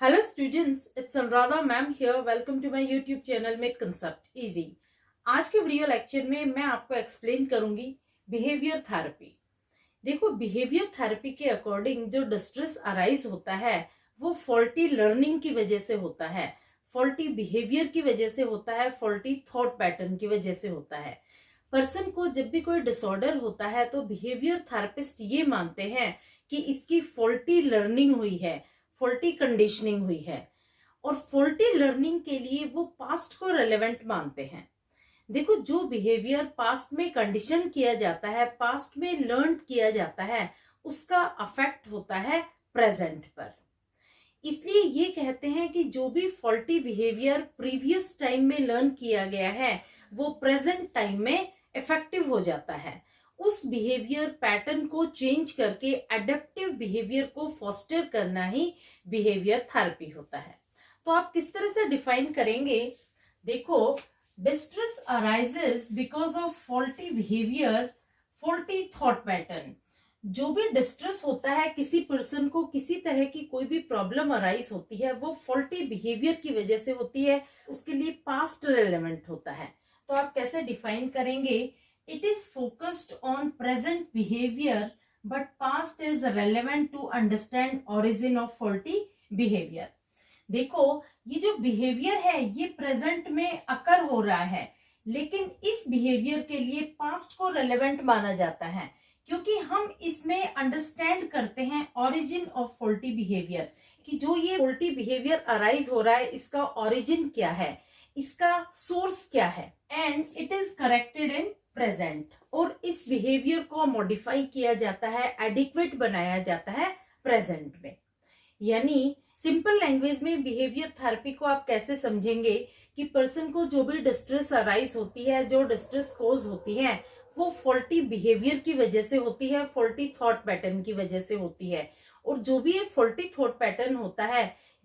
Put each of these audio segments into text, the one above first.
Hello students, it's Anuradha ma'am here. Welcome to my YouTube channel Make Concept Easy. आज के video lecture में मैं आपको explain करूंगी बिहेवियर थेरेपी। देखो, बिहेवियर थेरेपी के अकॉर्डिंग जो डिस्ट्रेस अराइज होता है वो फॉल्टी लर्निंग की वजह से होता है, फॉल्टी बिहेवियर की वजह से होता है, फॉल्टी थॉट पैटर्न की वजह से होता है। पर्सन को जब भी कोई डिसऑर्डर होता है तो बिहेवियर थेरेपिस्ट ये मानते हैं कि इसकी फॉल्टी लर्निंग हुई है, फॉल्टी कंडीशनिंग हुई है, और फॉल्टी लर्निंग के लिए वो पास्ट को रेलेवेंट मानते हैं। देखो, जो बिहेवियर पास्ट में कंडीशन किया जाता है, पास्ट में लर्न किया जाता है, उसका अफेक्ट होता है प्रेजेंट पर। इसलिए ये कहते हैं कि जो भी फॉल्टी बिहेवियर प्रीवियस टाइम में लर्न किया गया है वो प्रेजेंट टाइम में इफेक्टिव हो जाता है। उस बिहेवियर पैटर्न को चेंज करके एडेप्टिव बिहेवियर को फोस्टर करना ही बिहेवियर थेरेपी होता है। तो आप किस तरह से डिफाइन करेंगे? देखो, distress arises because of faulty behaviour, faulty thought pattern. जो भी डिस्ट्रेस होता है, किसी पर्सन को किसी तरह की कोई भी प्रॉब्लम अराइज होती है, वो फॉल्टी बिहेवियर की वजह से होती है, उसके लिए पास्ट रेलेवेंट होता है। तो आप कैसे डिफाइन करेंगे? It is focused on present behaviour but past is relevant to understand origin of faulty behaviour. देखो, ये जो बिहेवियर है ये प्रेजेंट में अकर हो रहा है, लेकिन इस बिहेवियर के लिए पास्ट को रेलेवेंट माना जाता है क्योंकि हम इसमें अंडरस्टैंड करते हैं ओरिजिन ऑफ फॉल्टी बिहेवियर, कि जो ये फॉल्टी बिहेवियर अराइज हो रहा है इसका ओरिजिन क्या है, इसका सोर्स क्या है, and it is corrected in present. और इस बिहेवियर को मॉडिफाई किया जाता है, एडिक्वेट बनाया जाता है प्रेजेंट में। यानी सिंपल लैंग्वेज में बिहेवियर थेरेपी को आप कैसे समझेंगे कि पर्सन को जो भी डिस्ट्रेस अराइज होती है, जो डिस्ट्रेस कोज होती है, वो फॉल्टी बिहेवियर की वजह से होती है, फॉल्टी थॉट पैटर्न की वजह से होती है। और जो भी ये फॉल्टी थॉट पैटर्न होता है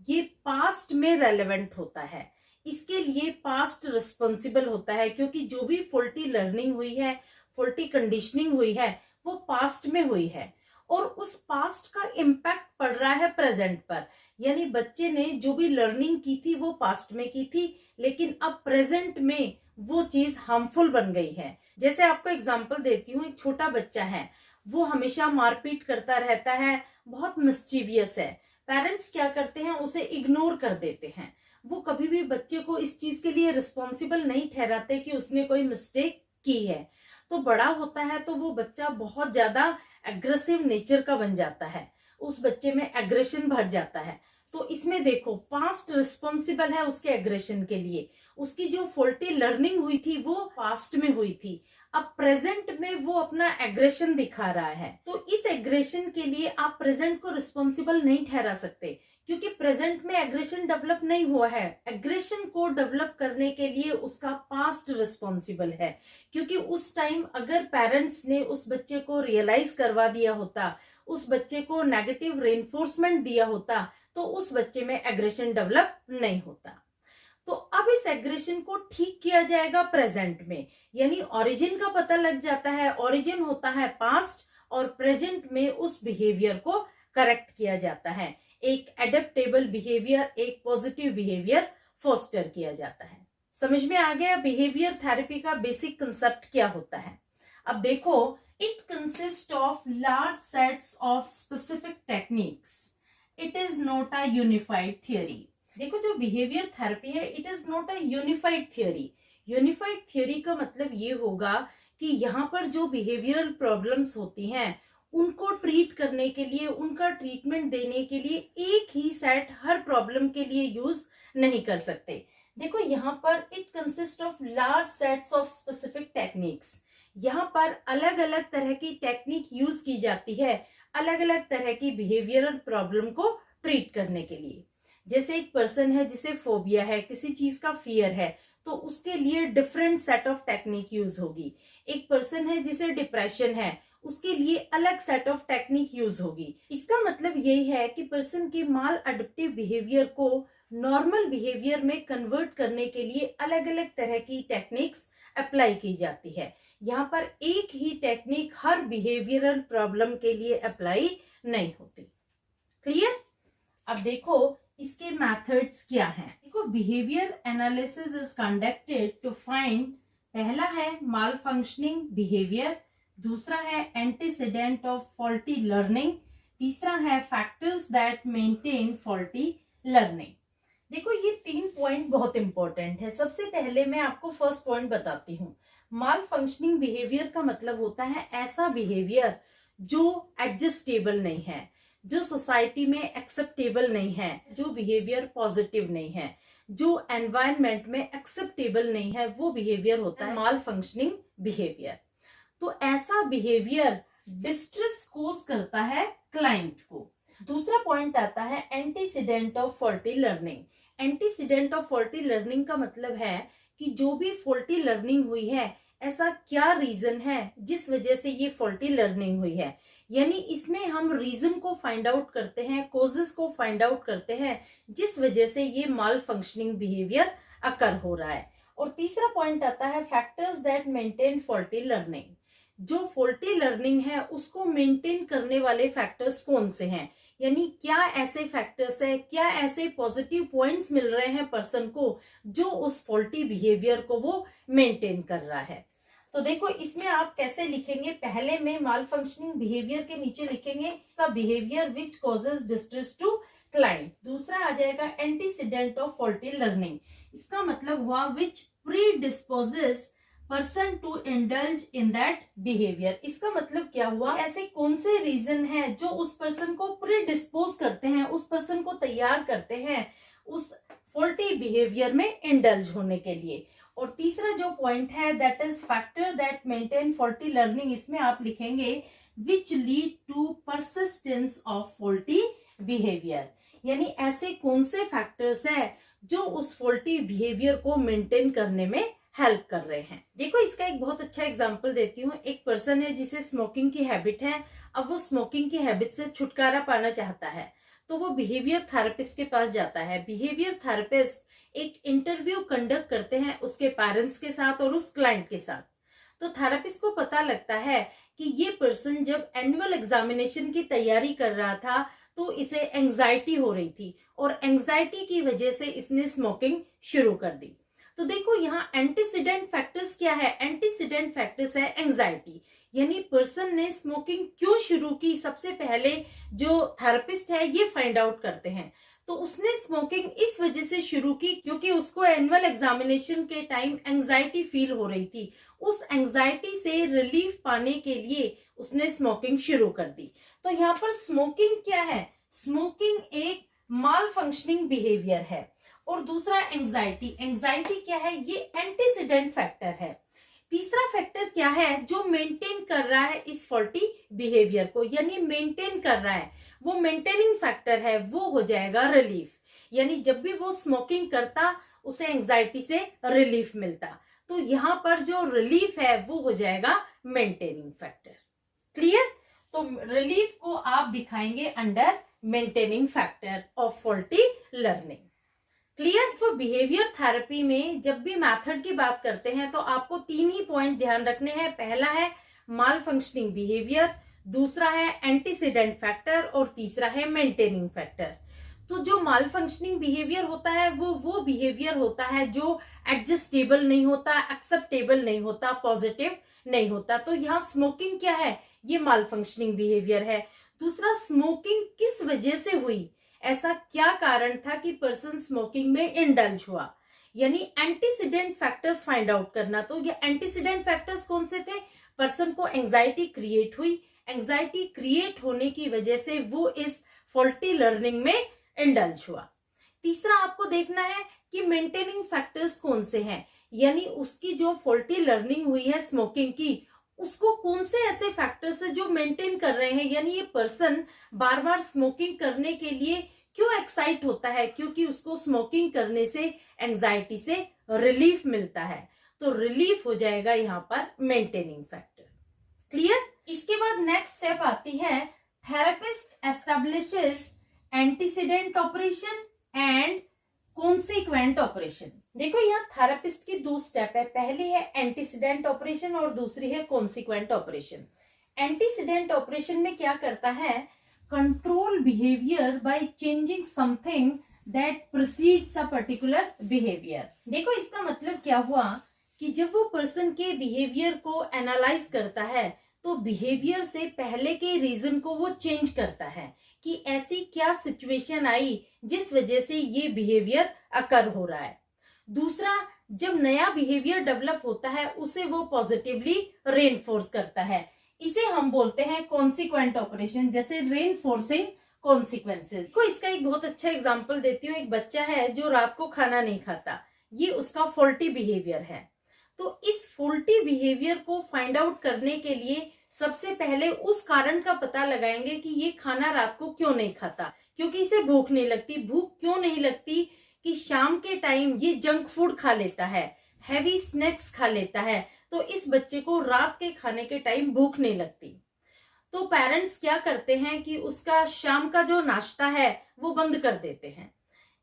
ये पास्ट में रेलेवेंट होता है, इसके लिए पास्ट रिस्पॉन्सिबल होता है, क्योंकि जो भी फॉल्टी लर्निंग हुई है, फॉल्टी कंडीशनिंग हुई है, वो पास्ट में हुई है और उस पास्ट का इम्पैक्ट पड़ रहा है प्रेजेंट पर। यानी बच्चे ने जो भी लर्निंग की थी वो पास्ट में की थी, लेकिन अब प्रेजेंट में वो चीज हार्मफुल बन गई है। जैसे आपको एग्जांपल देती हूँ, एक छोटा बच्चा है, वो हमेशा मारपीट करता रहता है, बहुत मिस्चीवियस है। पेरेंट्स क्या करते हैं, उसे इग्नोर कर देते हैं। वो कभी भी बच्चे को इस चीज के लिए रिस्पॉन्सिबल नहीं ठहराते कि उसने कोई मिस्टेक की है। तो बड़ा होता है तो वो बच्चा बहुत ज्यादा एग्रेसिव नेचर का बन जाता है, उस बच्चे में एग्रेशन भर जाता है। तो इसमें देखो, पास्ट रिस्पॉन्सिबल है उसके एग्रेशन के लिए, उसकी जो फॉल्टी लर्निंग हुई थी वो पास्ट में हुई थी, अब प्रेजेंट में वो अपना एग्रेशन दिखा रहा है। तो इस एग्रेशन के लिए आप प्रेजेंट को रिस्पॉन्सिबल नहीं ठहरा सकते, क्योंकि प्रेजेंट में एग्रेशन डेवलप नहीं हुआ है। एग्रेशन को डेवलप करने के लिए उसका पास्ट रिस्पॉन्सिबल है, क्योंकि उस टाइम अगर पेरेंट्स ने उस बच्चे को रियलाइज करवा दिया होता, उस बच्चे को नेगेटिव रेनफोर्समेंट दिया होता, तो उस बच्चे में एग्रेशन डेवलप नहीं होता। तो अब इस एग्रेशन को ठीक किया जाएगा प्रेजेंट में, यानी ओरिजिन का पता लग जाता है। ओरिजिन होता है पास्ट और प्रेजेंट में उस बिहेवियर को करेक्ट किया जाता है। एक एडेप्टेबल बिहेवियर, एक पॉजिटिव बिहेवियर फोस्टर किया जाता है। समझ में आ गया बिहेवियर थेरेपी का बेसिक कंसेप्ट क्या होता है? अब देखो, it consist of large sets of specific techniques. It is not a unified theory. देखो, जो बिहेवियर थेरेपी है it is not a unified theory. Unified theory का मतलब ये होगा कि यहाँ पर जो बिहेवियरल प्रॉब्लम्स होती हैं उनको ट्रीट करने के लिए, उनका ट्रीटमेंट देने के लिए एक ही सेट हर प्रॉब्लम के लिए यूज नहीं कर सकते। देखो, यहाँ पर it consist of large sets of specific techniques. यहाँ पर अलग अलग तरह की टेक्निक यूज की जाती है अलग अलग तरह की बिहेवियरल प्रॉब्लम को ट्रीट करने के लिए। जैसे एक पर्सन है जिसे फोबिया है, किसी चीज का फियर है, तो उसके लिए different set of technique use होगी। एक पर्सन है जिसे डिप्रेशन है, उसके लिए अलग सेट ऑफ टेक्निक यूज होगी। इसका मतलब यही है कि पर्सन के माल अडप्टिव बिहेवियर को नॉर्मल बिहेवियर में कन्वर्ट करने के लिए अलग अलग तरह की टेक्निक्स अप्लाई की जाती है। यहाँ पर एक ही टेक्निक हर बिहेवियरल प्रॉब्लम के लिए अप्लाई नहीं होती। क्लियर? अब देखो, इसके मेथड्स क्या हैं? देखो, behaviour analysis is conducted to find, पहला है माल फंक्शनिंग बिहेवियर, दूसरा है एंटीसीडेंट ऑफ फॉल्टी लर्निंग, तीसरा है factors that maintain faulty learning. देखो, ये 3 पॉइंट बहुत इंपॉर्टेंट है। सबसे पहले मैं आपको फर्स्ट पॉइंट बताती हूँ। माल फंक्शनिंग बिहेवियर का मतलब होता है ऐसा बिहेवियर जो एडजस्टेबल नहीं है, जो सोसाइटी में एक्सेप्टेबल नहीं है, जो बिहेवियर पॉजिटिव नहीं है, जो एनवायरनमेंट में एक्सेप्टेबल नहीं है, वो बिहेवियर होता है माल फंक्शनिंग बिहेवियर। तो ऐसा बिहेवियर डिस्ट्रेस कोज करता है क्लाइंट को। दूसरा पॉइंट आता है antecedent of faulty learning. Antecedent of faulty learning का मतलब है कि जो भी फॉल्टी लर्निंग हुई है, ऐसा क्या रीजन है जिस वजह से ये फॉल्टी लर्निंग हुई है। यानी इसमें हम रीजन को फाइंड आउट करते हैं, कोजेस को फाइंड आउट करते हैं जिस वजह से ये माल फंक्शनिंग बिहेवियर अकर हो रहा है। और तीसरा पॉइंट आता है factors that maintain faulty learning. जो फॉल्टी लर्निंग है उसको मेंटेन करने वाले फैक्टर्स कौन से हैं, यानी क्या ऐसे फैक्टर्स है, क्या ऐसे पॉजिटिव पॉइंट्स मिल रहे हैं पर्सन को जो उस फॉल्टी बिहेवियर को वो मेंटेन कर रहा है। तो देखो, इसमें आप कैसे लिखेंगे, पहले में माल फंक्शनिंग बिहेवियर के नीचे लिखेंगे सब behaviour which causes distress to client. दूसरा आ जाएगा एंटीसीडेंट ऑफ फॉल्टी लर्निंग। इसका मतलब हुआ which predisposes person to indulge in that behaviour. इसका मतलब क्या हुआ, ऐसे कौन से रीजन है जो उस पर्सन को प्री डिस्पोज करते हैं, उस पर्सन को तैयार करते हैं उस फॉल्टी बिहेवियर में इंडल्ज होने के लिए। और तीसरा जो पॉइंट है that is factor that maintain faulty learning. इसमें आप लिखेंगे which lead to persistence of faulty behaviour, यानी ऐसे कौन से फैक्टर्स हैं जो उस फॉल्टी बिहेवियर को मेंटेन करने में हेल्प कर रहे हैं। देखो, इसका एक बहुत अच्छा एग्जांपल देती हूँ। एक पर्सन है जिसे स्मोकिंग की हैबिट है। अब वो स्मोकिंग की हैबिट से छुटकारा पाना चाहता है, तो वो बिहेवियर थेरेपिस्ट के पास जाता है। बिहेवियर थेरेपिस्ट एक इंटरव्यू कंडक्ट करते हैं उसके पेरेंट्स के साथ और उस क्लाइंट के साथ। तो थेरेपिस्ट को पता लगता है कि ये पर्सन जब एनुअल एग्जामिनेशन की तैयारी कर रहा था तो इसे एंजाइटी हो रही थी और एंजाइटी की वजह से इसने स्मोकिंग शुरू कर दी। तो देखो, यहाँ एंटीसीडेंट फैक्टर्स क्या है, एंटीसीडेंट फैक्टर्स है एंजाइटी, यानी पर्सन ने स्मोकिंग क्यों शुरू की, सबसे पहले जो थेरेपिस्ट है ये फाइंड आउट करते हैं। तो उसने स्मोकिंग इस वजह से शुरू की क्योंकि उसको एनुअल एग्जामिनेशन के टाइम एंजाइटी फील हो रही थी। उस एंजाइटी से रिलीफ पाने के लिए उसने स्मोकिंग शुरू कर दी। तो यहाँ पर स्मोकिंग क्या है, स्मोकिंग एक माल फंक्शनिंग बिहेवियर है। और दूसरा एंजाइटी, एंजाइटी क्या है, ये एंटीसीडेंट फैक्टर है। तीसरा फैक्टर क्या है जो मेंटेन कर रहा है इस फॉल्टी बिहेवियर को, यानी मेंटेन कर रहा है, वो मेंटेनिंग फैक्टर है, वो हो जाएगा रिलीफ। यानी जब भी वो स्मोकिंग करता उसे एंजाइटी से रिलीफ मिलता, तो यहाँ पर जो रिलीफ है वो हो जाएगा मेंटेनिंग फैक्टर। क्लियर? तो रिलीफ को आप दिखाएंगे under maintaining factor of faulty learning. Clear? तो बिहेवियर थेरेपी में जब भी मेथड की बात करते हैं तो आपको 3 ही पॉइंट ध्यान रखने हैं। पहला है माल फंक्शनिंग बिहेवियर, दूसरा है एंटीसीडेंट फैक्टर और तीसरा है मेंटेनिंग फैक्टर। तो जो माल फंक्शनिंग बिहेवियर होता है वो बिहेवियर होता है जो एडजस्टेबल नहीं होता, एक्सेप्टेबल नहीं होता, पॉजिटिव नहीं होता। तो यहाँ स्मोकिंग क्या है, ये माल फंक्शनिंग बिहेवियर है। दूसरा, स्मोकिंग किस वजह से हुई, ऐसा क्या कारण था कि पर्सन स्मोकिंग में इंडल्ज हुआ, यानी एंटीसीडेंट फैक्टर्स फाइंड आउट करना। तो ये एंटीसीडेंट फैक्टर्स कौन से थे, पर्सन को एंजाइटी क्रिएट हुई, एंजाइटी क्रिएट होने की वजह से वो इस फॉल्टी लर्निंग में इंडल्ज हुआ। तीसरा आपको देखना है कि मेंटेनिंग फैक्टर्स कौन से हैं, यानी उसकी जो फॉल्टी लर्निंग हुई है स्मोकिंग की, उसको कौन से ऐसे फैक्टर्स है जो मेंटेन कर रहे हैं, यानी ये पर्सन बार बार स्मोकिंग करने के लिए क्यों एक्साइट होता है, क्योंकि उसको स्मोकिंग करने से एंजाइटी से रिलीफ मिलता है। तो रिलीफ हो जाएगा यहाँ पर मेंटेनिंग फैक्टर। क्लियर? इसके बाद नेक्स्ट स्टेप आती है therapist establishes antecedent operation and consequent operation. देखो, यहाँ थेरेपिस्ट की 2 स्टेप है, पहली है एंटीसीडेंट ऑपरेशन और दूसरी है कॉन्सिक्वेंट ऑपरेशन। एंटीसीडेंट ऑपरेशन में क्या करता है, control behaviour by changing something that proceeds a particular behaviour. देखो इसका मतलब क्या हुआ कि जब वो पर्सन के बिहेवियर को एनालाइज करता है तो बिहेवियर से पहले के रीजन को वो चेंज करता है कि ऐसी क्या सिचुएशन आई जिस वजह से ये बिहेवियर अकर हो रहा है। दूसरा, जब नया बिहेवियर डेवलप होता है उसे वो पॉजिटिवली रेनफोर्स करता है। इसे हम बोलते हैं कॉन्सिक्वेंट ऑपरेशन, जैसे रेनफोर्सिंग कॉन्सिक्वेंसेस को। इसका एक बहुत अच्छा एग्जांपल देती हूँ। एक बच्चा है जो रात को खाना नहीं खाता, ये उसका फॉल्टी बिहेवियर है। तो इस फॉल्टी बिहेवियर को फाइंड आउट करने के लिए सबसे पहले उस कारण का पता लगाएंगे कि ये खाना रात को क्यों नहीं खाता, क्योंकि इसे भूख नहीं लगती। भूख क्यों नहीं लगती? कि शाम के टाइम ये जंक फूड खा लेता है, हैवी स्नैक्स खा लेता है, तो इस बच्चे को रात के खाने के टाइम भूख नहीं लगती। तो पेरेंट्स क्या करते हैं कि उसका शाम का जो नाश्ता है वो बंद कर देते हैं।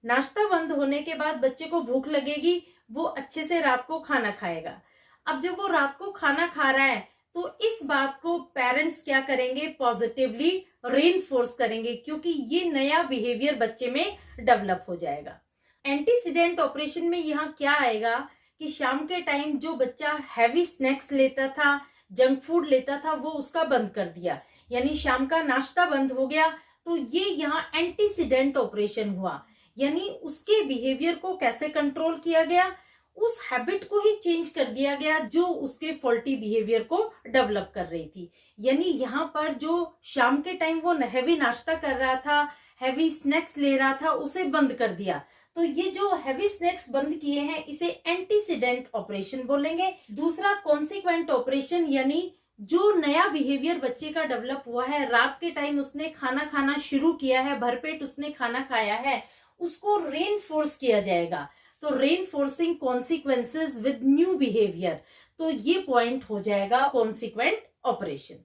नाश्ता बंद होने के बाद बच्चे को भूख लगेगी, वो अच्छे से रात को खाना खाएगा। अब जब वो रात को खाना खा रहा है तो इस बात को पेरेंट्स क्या करेंगे? पॉजिटिवली रेनफोर्स करेंगे, क्योंकि ये नया बिहेवियर बच्चे में डेवलप हो जाएगा। एंटीसीडेंट ऑपरेशन में यहाँ क्या आएगा कि शाम के टाइम जो बच्चा हैवी स्नैक्स लेता था, जंक फूड लेता था, वो उसका बंद कर दिया, यानी शाम का नाश्ता बंद हो गया। तो ये यहाँ एंटीसीडेंट ऑपरेशन हुआ, यानी उसके बिहेवियर को कैसे कंट्रोल किया गया? उस हैबिट को ही चेंज कर दिया गया जो उसके फॉल्टी बिहेवियर को डेवलप कर रही थी। यानी यहाँ पर जो शाम के टाइम वो हैवी नाश्ता कर रहा था, हैवी स्नैक्स ले रहा था, उसे बंद कर दिया। तो ये जो हैवी स्नैक्स बंद किए हैं इसे एंटीसीडेंट ऑपरेशन बोलेंगे। दूसरा कॉन्सिक्वेंट ऑपरेशन, यानी जो नया बिहेवियर बच्चे का डेवलप हुआ है, रात के टाइम उसने खाना खाना शुरू किया है, भरपेट उसने खाना खाया है, उसको रेनफोर्स किया जाएगा। तो reinforcing consequences with new behaviour, तो ये पॉइंट हो जाएगा कॉन्सिक्वेंट ऑपरेशन।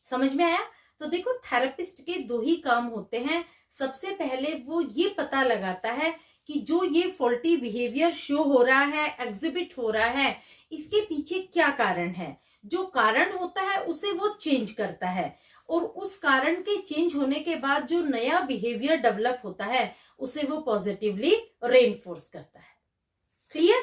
समझ में आया? तो देखो थेरेपिस्ट के दो ही काम होते हैं। सबसे पहले वो ये पता लगाता है कि जो ये फॉल्टी बिहेवियर शो हो रहा है, एग्जिबिट हो रहा है, इसके पीछे क्या कारण है। जो कारण होता है उसे वो चेंज करता है, और उस कारण के चेंज होने के बाद जो नया बिहेवियर डेवलप होता है उसे वो पॉजिटिवली रेनफोर्स करता है। क्लियर?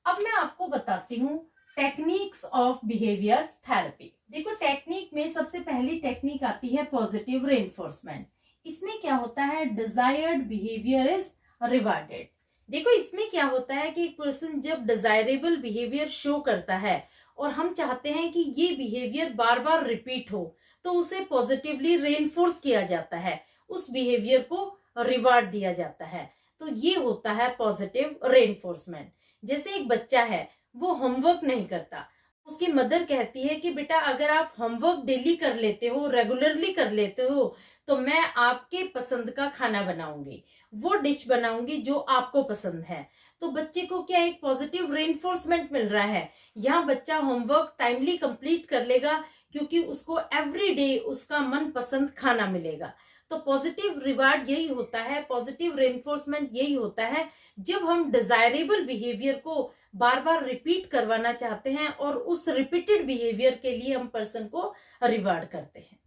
अब मैं आपको बताती हूँ टेक्निक्स ऑफ बिहेवियर थेरेपी। देखो टेक्निक में सबसे पहली टेक्निक आती है पॉजिटिव रेनफोर्समेंट। इसमें क्या होता है? Desired behaviour is rewarded. देखो इसमें क्या होता है कि एक पर्सन जब डिजायरेबल बिहेवियर शो करता है और हम चाहते हैं कि ये बिहेवियर बार बार रिपीट हो, तो उसे पॉजिटिवली रेनफोर्स किया जाता है, उस बिहेवियर को रिवार्ड दिया जाता है। तो ये होता है पॉजिटिव रेनफोर्समेंट। जैसे एक बच्चा है, वो होमवर्क नहीं करता, उसकी मदर कहती है कि बेटा अगर आप होमवर्क डेली कर लेते हो, रेगुलरली कर लेते हो, तो मैं आपके पसंद का खाना बनाऊंगी, वो डिश बनाऊंगी जो आपको पसंद है। तो बच्चे को क्या एक पॉजिटिव रेनफोर्समेंट मिल रहा है। यहाँ बच्चा होमवर्क टाइमली कंप्लीट कर लेगा क्योंकि उसको एवरी डे उसका मन पसंद खाना मिलेगा। तो पॉजिटिव रिवार्ड यही होता है, पॉजिटिव रेनफोर्समेंट यही होता है जब हम डिजायरेबल बिहेवियर को बार बार रिपीट करवाना चाहते हैं और उस रिपीटेड बिहेवियर के लिए हम पर्सन को रिवार्ड करते हैं।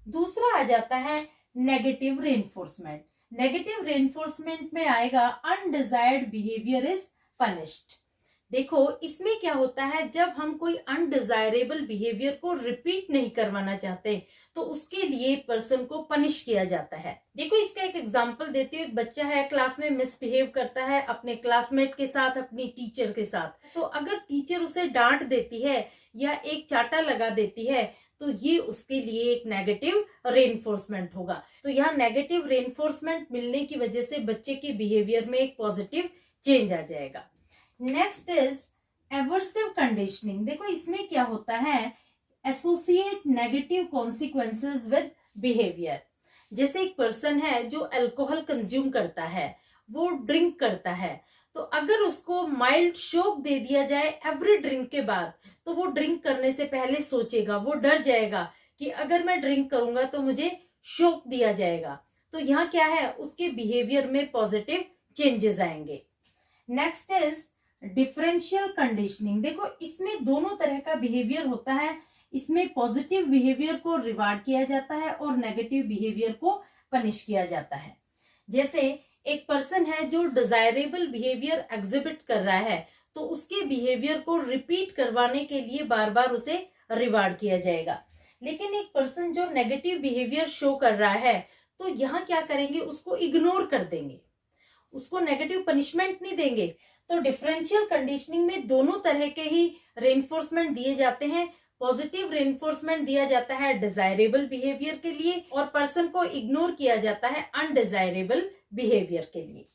दूसरा आ जाता है नेगेटिव रेनफोर्समेंट। नेगेटिव रेनफोर्समेंट में आएगा अनडिजायर्ड बिहेवियर इज पनिश्ड। देखो इसमें क्या होता है, जब हम कोई अनडिजायरेबल बिहेवियर को रिपीट नहीं करवाना चाहते तो उसके लिए पर्सन को पनिश किया जाता है। देखो इसका एक एग्जांपल देती हूँ। एक बच्चा है, क्लास में मिसबिहेव करता है अपने क्लासमेट के साथ, अपनी टीचर के साथ। तो अगर टीचर उसे डांट देती है या एक चाटा लगा देती है तो ये उसके लिए एक नेगेटिव रेनफोर्समेंट होगा। तो यहाँ नेगेटिव रेनफोर्समेंट मिलने की वजह से बच्चे के बिहेवियर में एक पॉजिटिव चेंज आ जाएगा। Next is aversive conditioning. देखो इसमें क्या होता है, associate negative consequences with behaviour. जैसे एक पर्सन है जो अल्कोहल कंज्यूम करता है, वो ड्रिंक करता है, तो अगर उसको माइल्ड शॉक दे दिया जाए एवरी ड्रिंक के बाद, तो वो ड्रिंक करने से पहले सोचेगा, वो डर जाएगा कि अगर मैं ड्रिंक करूंगा तो मुझे शॉक दिया जाएगा। तो यहाँ क्या है, उसके बिहेवियर में पॉजिटिव चेंजेस आएंगे। Next is differential conditioning. देखो इसमें दोनों तरह का बिहेवियर होता है। इसमें पॉजिटिव बिहेवियर को रिवार्ड किया जाता है और नेगेटिव बिहेवियर को पनिश किया जाता है। जैसे एक पर्सन है जो डिजायरेबल बिहेवियर एग्जिबिट कर रहा है, तो उसके बिहेवियर को रिपीट करवाने के लिए बार बार उसे रिवार्ड किया जाएगा। लेकिन एक पर्सन जो नेगेटिव बिहेवियर शो कर रहा है, तो यहाँ क्या करेंगे, उसको इग्नोर कर देंगे, उसको नेगेटिव पनिशमेंट नहीं देंगे। तो डिफरेंशियल कंडीशनिंग में दोनों तरह के ही रेनफोर्समेंट दिए जाते हैं। पॉजिटिव रेनफोर्समेंट दिया जाता है डिजायरेबल बिहेवियर के लिए, और पर्सन को इग्नोर किया जाता है अनडिजायरेबल बिहेवियर के लिए।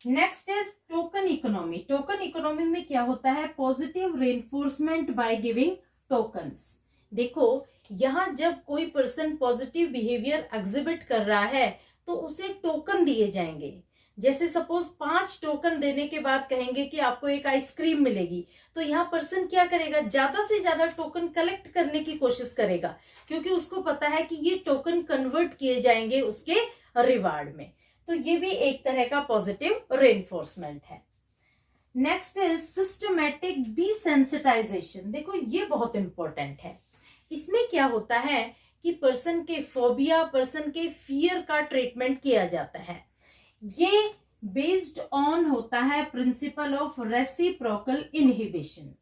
Next is token economy. Token economy में क्या होता है, positive reinforcement by giving tokens. देखो यहाँ जब कोई पर्सन पॉजिटिव बिहेवियर एग्जिबिट कर रहा है, तो उसे टोकन दिए जाएंगे। जैसे सपोज 5 टोकन देने के बाद कहेंगे कि आपको एक आइसक्रीम मिलेगी, तो यहाँ पर्सन क्या करेगा, ज्यादा से ज्यादा टोकन कलेक्ट करने की कोशिश करेगा, क्योंकि उसको पता है कि ये टोकन कन्वर्ट किए जाएंगे उसके रिवार्ड में। तो ये भी एक तरह का पॉजिटिव रेनफोर्समेंट है। Next is systematic desensitisation. देखो ये बहुत इंपॉर्टेंट है। इसमें क्या होता है कि पर्सन के फोबिया, पर्सन के फियर का ट्रीटमेंट किया जाता है। ये बेस्ड ऑन होता है प्रिंसिपल ऑफ रेसिप्रोकल इनहिबिशन।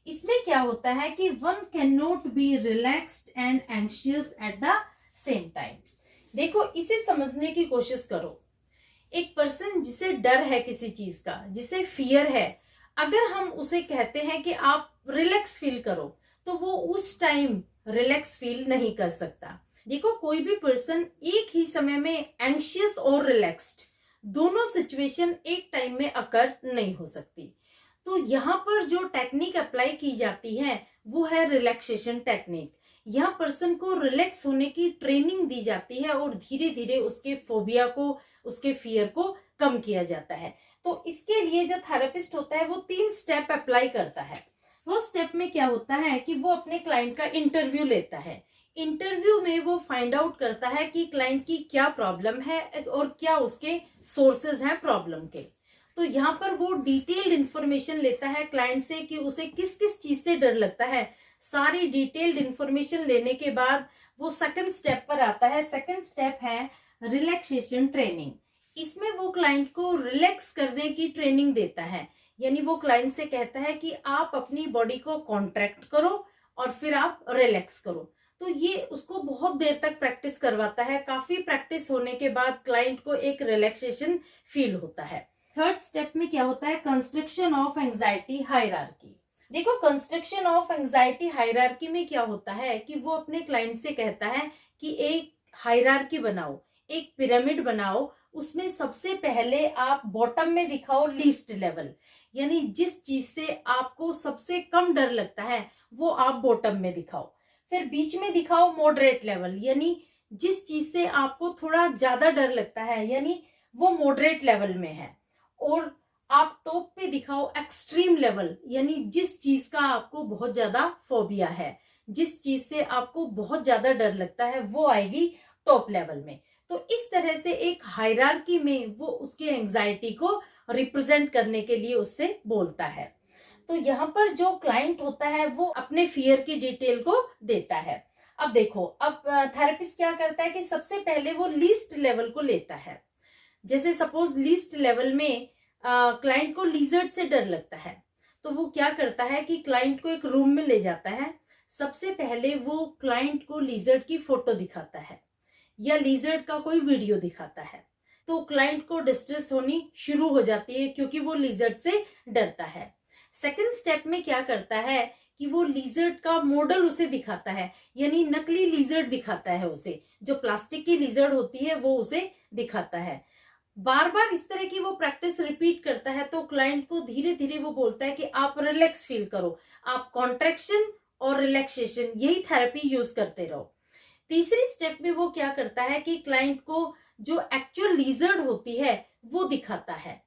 इसमें क्या होता है कि one can not be relaxed and anxious at the same time. देखो इसे समझने की कोशिश करो। एक पर्सन जिसे डर है किसी चीज का, जिसे फियर है, अगर हम उसे कहते हैं कि आप रिलैक्स फील करो, तो वो उस टाइम रिलैक्स फील नहीं कर सकता। देखो कोई भी पर्सन एक ही समय में एंग्शियस और रिलैक्स्ड दोनों सिचुएशन एक टाइम में अकर नहीं हो सकती। तो यहाँ पर जो टेक्निक अप्लाई की जाती है वो है रिलैक्सेशन टेक्निक। यहाँ पर्सन को रिलैक्स होने की ट्रेनिंग दी जाती है और धीरे धीरे उसके फोबिया को, उसके फियर को कम किया जाता है। तो इसके लिए जो थेरेपिस्ट होता है वो 3 स्टेप अप्लाई करता है। वो स्टेप में क्या होता है कि वो अपने क्लाइंट का इंटरव्यू लेता है। इंटरव्यू में वो फाइंड आउट करता है कि क्लाइंट की क्या प्रॉब्लम है और क्या उसके सोर्सेज हैं प्रॉब्लम के। तो यहाँ पर वो डिटेल्ड इंफॉर्मेशन लेता है क्लाइंट से कि उसे किस किस चीज से डर लगता है। सारी डिटेल्ड इंफॉर्मेशन लेने के बाद वो सेकंड स्टेप पर आता है। सेकंड स्टेप है रिलैक्सेशन ट्रेनिंग। इसमें वो क्लाइंट को रिलैक्स करने की ट्रेनिंग देता है, यानी वो क्लाइंट से कहता है कि आप अपनी बॉडी को कॉन्ट्रैक्ट करो और फिर आप रिलैक्स करो। तो ये उसको बहुत देर तक प्रैक्टिस करवाता है। काफी प्रैक्टिस होने के बाद क्लाइंट को एक रिलैक्सेशन फील होता है। थर्ड स्टेप में क्या होता है, कंस्ट्रक्शन ऑफ एंजाइटी हायरार्की। देखो कंस्ट्रक्शन ऑफ एंजाइटी हायरार्की में क्या होता है कि वो अपने क्लाइंट से कहता है कि एक हायरार्की बनाओ, एक पिरामिड बनाओ, उसमें सबसे पहले आप बॉटम में दिखाओ लीस्ट लेवल, यानी जिस चीज से आपको सबसे कम डर लगता है वो आप बॉटम में दिखाओ। फिर बीच में दिखाओ मॉडरेट लेवल, यानी जिस चीज से आपको थोड़ा ज्यादा डर लगता है, यानी वो मॉडरेट लेवल में है। और आप टॉप पे दिखाओ एक्सट्रीम लेवल, यानी जिस चीज का आपको बहुत ज्यादा फोबिया है, जिस चीज से आपको बहुत ज्यादा डर लगता है, वो आएगी टॉप लेवल में। तो इस तरह से एक हायरार्की में वो उसकी एंजाइटी को रिप्रेजेंट करने के लिए उससे बोलता है। तो यहाँ पर जो क्लाइंट होता है वो अपने फियर की डिटेल को देता है। अब देखो, अब थेरेपिस्ट क्या करता है कि सबसे पहले वो लीस्ट लेवल को लेता है। जैसे सपोज लीस्ट लेवल में क्लाइंट को लिजर्ड से डर लगता है, तो वो क्या करता है कि क्लाइंट को एक रूम में ले जाता है। सबसे पहले वो क्लाइंट को लिजर्ड की फोटो दिखाता है या लिजर्ड का कोई वीडियो दिखाता है। तो क्लाइंट को डिस्ट्रेस होनी शुरू हो जाती है क्योंकि वो लिजर्ड से डरता है। सेकंड स्टेप में क्या करता है कि वो लिजर्ड का मॉडल उसे दिखाता है, यानी नकली लिजर्ड दिखाता है उसे, जो प्लास्टिक की लिजर्ड होती है वो उसे दिखाता है। बार बार इस तरह की वो प्रैक्टिस रिपीट करता है, तो क्लाइंट को धीरे धीरे वो बोलता है कि आप रिलैक्स फील करो, आप कॉन्ट्रैक्शन और रिलैक्सेशन यही थेरेपी यूज करते रहो। तीसरी स्टेप में वो क्या करता है कि क्लाइंट को जो एक्चुअल लिजर्ड होती है वो दिखाता है।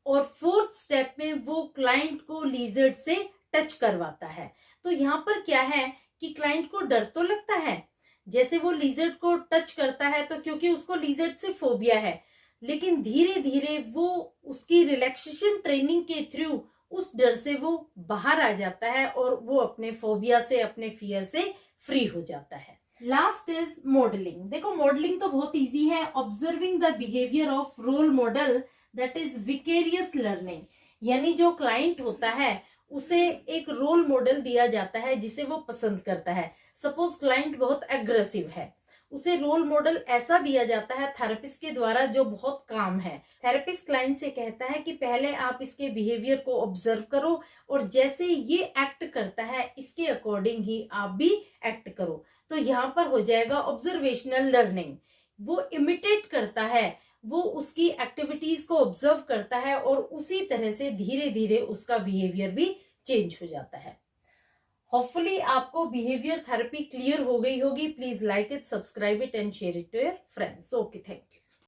और फोर्थ स्टेप में वो क्लाइंट को लिजर्ड से टच करवाता है। तो यहाँ पर क्या है कि क्लाइंट को डर तो लगता है, जैसे वो लिजर्ड को टच करता है तो क्योंकि उसको लिजर्ड से फोबिया है, लेकिन धीरे धीरे वो उसकी रिलैक्सेशन ट्रेनिंग के थ्रू उस डर से वो बाहर आ जाता है और वो अपने फोबिया से, अपने फियर से फ्री हो जाता है। Last is modelling. देखो मॉडलिंग तो बहुत इजी है। Observing the behaviour of role model that is vicarious learning. यानी जो क्लाइंट होता है उसे एक रोल मॉडल दिया जाता है जिसे वो पसंद करता है। सपोज क्लाइंट बहुत एग्रेसिव है, उसे रोल मॉडल ऐसा दिया जाता है थेरेपिस्ट के द्वारा जो बहुत काम है। थेरेपिस्ट क्लाइंट से कहता है कि पहले आप इसके बिहेवियर को ऑब्जर्व करो और जैसे ये एक्ट करता है इसके अकॉर्डिंग ही आप भी एक्ट करो। तो यहाँ पर हो जाएगा ऑब्जर्वेशनल लर्निंग। वो इमिटेट करता है, वो उसकी एक्टिविटीज को ऑब्जर्व करता है और उसी तरह से धीरे धीरे उसका बिहेवियर भी चेंज हो जाता है। होपफुली आपको बिहेवियर थेरेपी क्लियर हो गई होगी। Please like it, subscribe it and share it to your friends. Okay, thank you.